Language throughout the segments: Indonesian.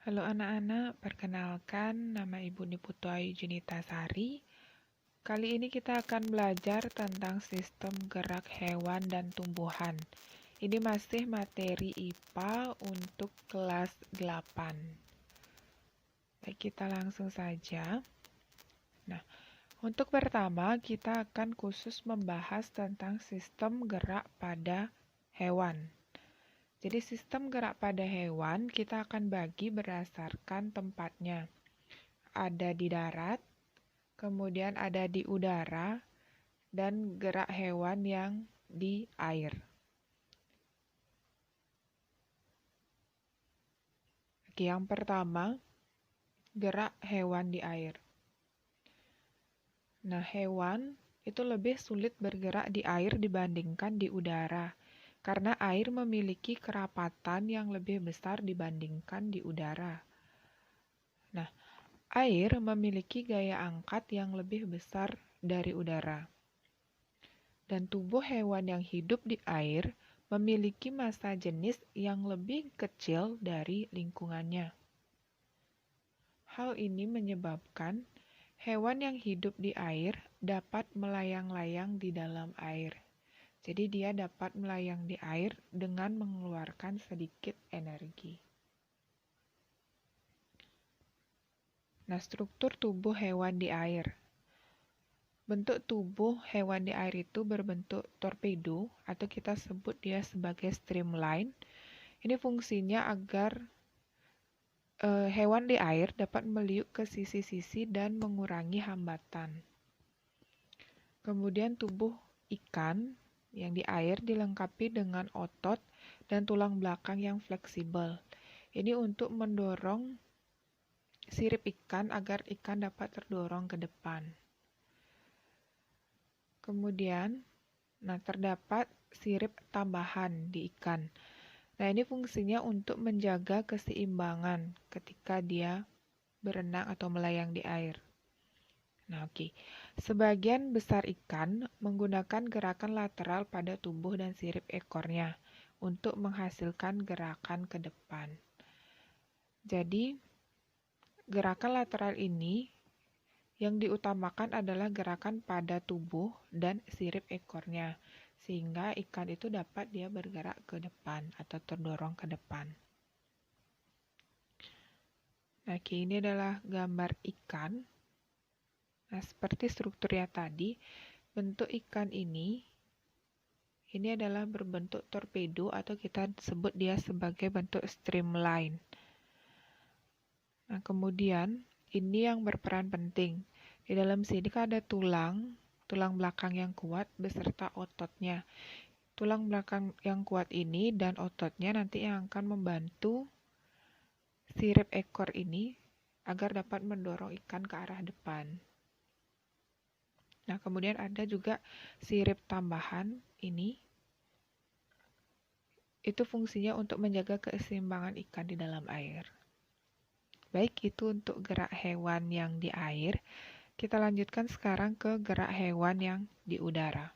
Halo anak-anak, perkenalkan nama Ibu Niputu Ayu Junitasari. Kali ini kita akan belajar tentang sistem gerak hewan dan tumbuhan. Ini masih materi IPA untuk kelas 8. Baik, kita langsung saja. Nah, untuk pertama kita akan khusus membahas tentang sistem gerak pada hewan. Jadi sistem gerak pada hewan kita akan bagi berdasarkan tempatnya. Ada di darat, kemudian ada di udara, dan gerak hewan yang di air. Oke, yang pertama, gerak hewan di air. Nah, hewan itu lebih sulit bergerak di air dibandingkan di udara, karena air memiliki kerapatan yang lebih besar dibandingkan di udara. Nah, air memiliki gaya angkat yang lebih besar dari udara. Dan tubuh hewan yang hidup di air memiliki massa jenis yang lebih kecil dari lingkungannya. Hal ini menyebabkan hewan yang hidup di air dapat melayang-layang di dalam air. Jadi dia dapat melayang di air dengan mengeluarkan sedikit energi. Nah, struktur tubuh hewan di air. Bentuk tubuh hewan di air itu berbentuk torpedo atau kita sebut dia sebagai streamline. Ini fungsinya agar hewan di air dapat meliuk ke sisi-sisi dan mengurangi hambatan. Kemudian tubuh ikan yang di air dilengkapi dengan otot dan tulang belakang yang fleksibel. Ini untuk mendorong sirip ikan agar ikan dapat terdorong ke depan. Kemudian, terdapat sirip tambahan di ikan. Nah, ini fungsinya untuk menjaga keseimbangan ketika dia berenang atau melayang di air. Nah, oke. Sebagian besar ikan menggunakan gerakan lateral pada tubuh dan sirip ekornya untuk menghasilkan gerakan ke depan. Jadi, gerakan lateral ini yang diutamakan adalah gerakan pada tubuh dan sirip ekornya, sehingga ikan itu dapat dia bergerak ke depan atau terdorong ke depan. Nah, ini adalah gambar ikan. Nah, seperti strukturnya tadi, bentuk ikan ini adalah berbentuk torpedo atau kita sebut dia sebagai bentuk streamline. Nah, kemudian ini yang berperan penting. Di dalam sini kan ada tulang belakang yang kuat beserta ototnya. Tulang belakang yang kuat ini dan ototnya nanti yang akan membantu sirip ekor ini agar dapat mendorong ikan ke arah depan. Nah, kemudian ada juga sirip tambahan ini. Itu fungsinya untuk menjaga keseimbangan ikan di dalam air. Baik, itu untuk gerak hewan yang di air. Kita lanjutkan sekarang ke gerak hewan yang di udara.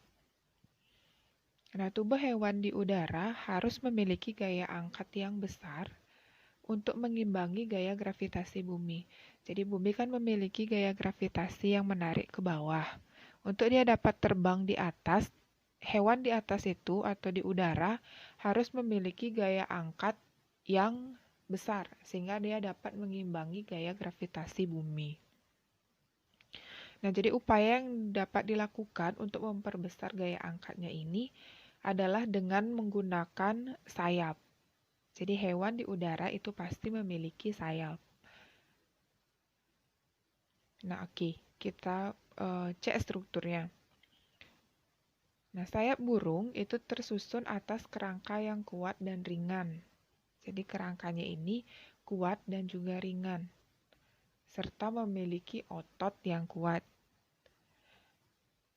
Nah, tubuh hewan di udara harus memiliki gaya angkat yang besar untuk mengimbangi gaya gravitasi bumi. Jadi bumi kan memiliki gaya gravitasi yang menarik ke bawah. Untuk dia dapat terbang di atas, hewan di atas itu atau di udara harus memiliki gaya angkat yang besar sehingga dia dapat mengimbangi gaya gravitasi bumi. Nah, jadi upaya yang dapat dilakukan untuk memperbesar gaya angkatnya ini adalah dengan menggunakan sayap. Jadi hewan di udara itu pasti memiliki sayap. Nah, oke, kita cek strukturnya. Nah, sayap burung itu tersusun atas kerangka yang kuat dan ringan. Jadi kerangkanya ini kuat dan juga ringan, serta memiliki otot yang kuat.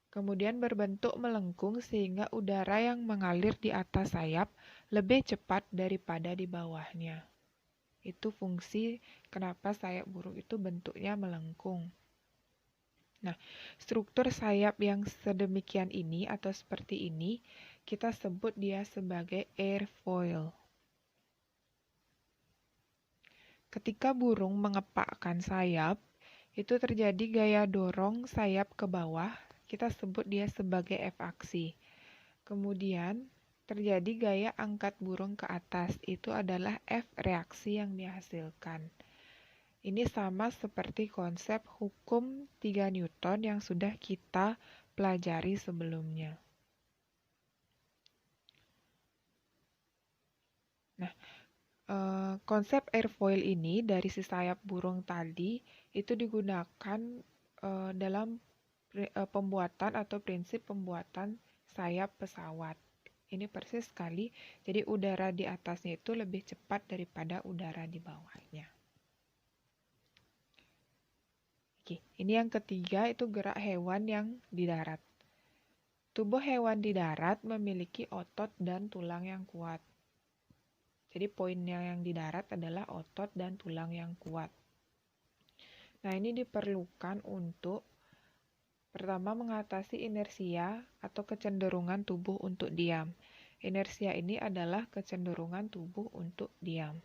Kemudian berbentuk melengkung sehingga udara yang mengalir di atas sayap lebih cepat daripada di bawahnya. Itu fungsi kenapa sayap burung itu bentuknya melengkung. Nah, struktur sayap yang sedemikian ini atau seperti ini, kita sebut dia sebagai airfoil. Ketika burung mengepakkan sayap, itu terjadi gaya dorong sayap ke bawah, kita sebut dia sebagai F-aksi. Kemudian, terjadi gaya angkat burung ke atas, itu adalah F-reaksi yang dihasilkan. Ini sama seperti konsep hukum 3 Newton yang sudah kita pelajari sebelumnya. Nah, konsep airfoil ini dari si sayap burung tadi itu digunakan dalam pembuatan atau prinsip pembuatan sayap pesawat. Ini persis sekali, jadi udara di atasnya itu lebih cepat daripada udara di bawahnya. Oke, ini yang ketiga itu gerak hewan yang di darat. Tubuh hewan di darat memiliki otot dan tulang yang kuat. Jadi poinnya yang di darat adalah otot dan tulang yang kuat. Nah, ini diperlukan untuk pertama mengatasi inersia atau kecenderungan tubuh untuk diam. Inersia ini adalah kecenderungan tubuh untuk diam.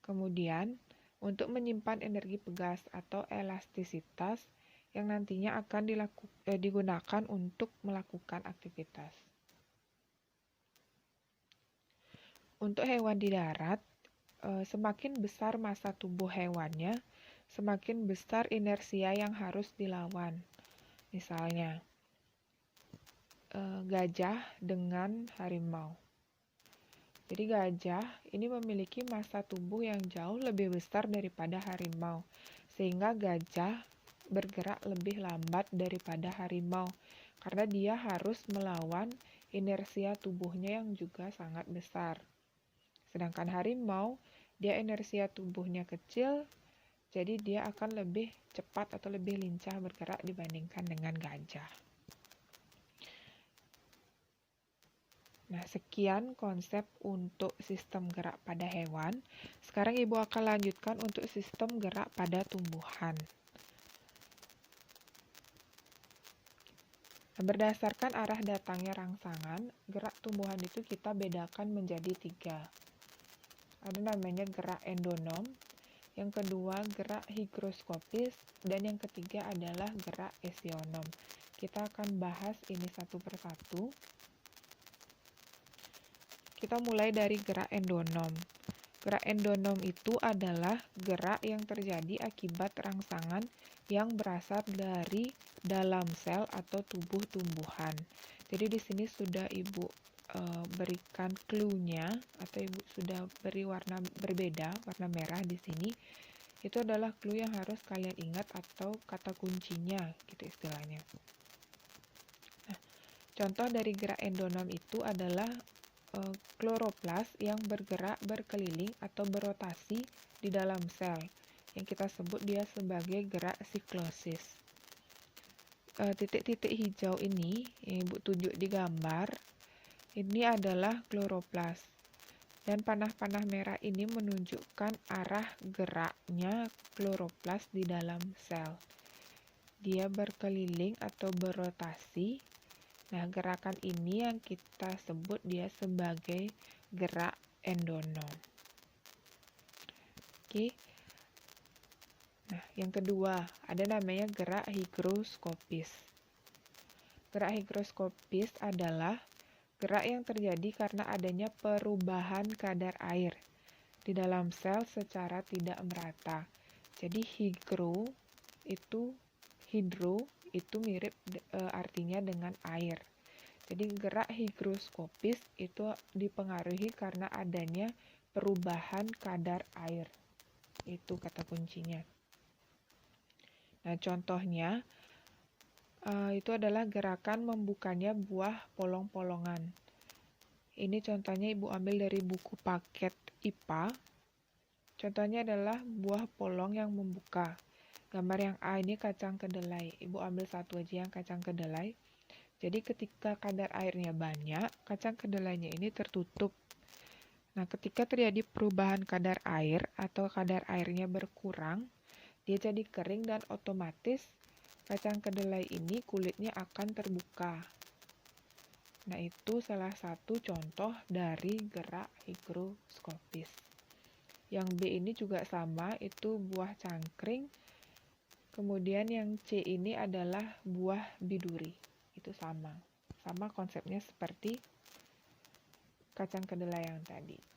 Kemudian, untuk menyimpan energi pegas atau elastisitas yang nantinya akan digunakan untuk melakukan aktivitas. Untuk hewan di darat, semakin besar massa tubuh hewannya, semakin besar inersia yang harus dilawan. Misalnya, gajah dengan harimau. Jadi gajah ini memiliki massa tubuh yang jauh lebih besar daripada harimau, sehingga gajah bergerak lebih lambat daripada harimau, karena dia harus melawan inersia tubuhnya yang juga sangat besar. Sedangkan harimau, dia inersia tubuhnya kecil, jadi dia akan lebih cepat atau lebih lincah bergerak dibandingkan dengan gajah. Nah, sekian konsep untuk sistem gerak pada hewan. Sekarang Ibu akan lanjutkan untuk sistem gerak pada tumbuhan. Nah, berdasarkan arah datangnya rangsangan, gerak tumbuhan itu kita bedakan menjadi 3. Ada namanya gerak endonom, yang kedua gerak higroskopis, dan yang ketiga adalah gerak esionom. Kita akan bahas ini satu persatu. Kita mulai dari gerak endonom. Gerak endonom itu adalah gerak yang terjadi akibat rangsangan yang berasal dari dalam sel atau tubuh tumbuhan. Jadi di sini sudah Ibu berikan clue-nya, atau Ibu sudah beri warna berbeda, warna merah di sini. Itu adalah clue yang harus kalian ingat atau kata kuncinya, gitu istilahnya. Nah, contoh dari gerak endonom itu adalah kloroplas yang bergerak berkeliling atau berotasi di dalam sel, yang kita sebut dia sebagai gerak siklosis. Titik-titik hijau ini yang Ibu tunjuk di gambar, ini adalah kloroplas. Dan panah-panah merah ini menunjukkan arah geraknya kloroplas di dalam sel. Dia berkeliling atau berotasi. Nah, gerakan ini yang kita sebut dia sebagai gerak endonom. Oke. Nah, yang kedua, ada namanya gerak higroskopis. Gerak higroskopis adalah gerak yang terjadi karena adanya perubahan kadar air di dalam sel secara tidak merata. Jadi hidro itu mirip artinya dengan air. Jadi gerak higroskopis itu dipengaruhi karena adanya perubahan kadar air. Itu kata kuncinya. Nah, contohnya itu adalah gerakan membukanya buah polong-polongan. Ini contohnya Ibu ambil dari buku paket IPA. Contohnya adalah buah polong yang membuka. Gambar yang A ini kacang kedelai. Ibu ambil satu aja yang kacang kedelai. Jadi ketika kadar airnya banyak, kacang kedelainya ini tertutup. Nah, ketika terjadi perubahan kadar air atau kadar airnya berkurang, dia jadi kering dan otomatis kacang kedelai ini kulitnya akan terbuka. Nah, itu salah satu contoh dari gerak higroskopis. Yang B ini juga sama, itu buah cangkring. Kemudian yang C ini adalah buah biduri. Itu sama. Sama konsepnya seperti kacang kedelai yang tadi.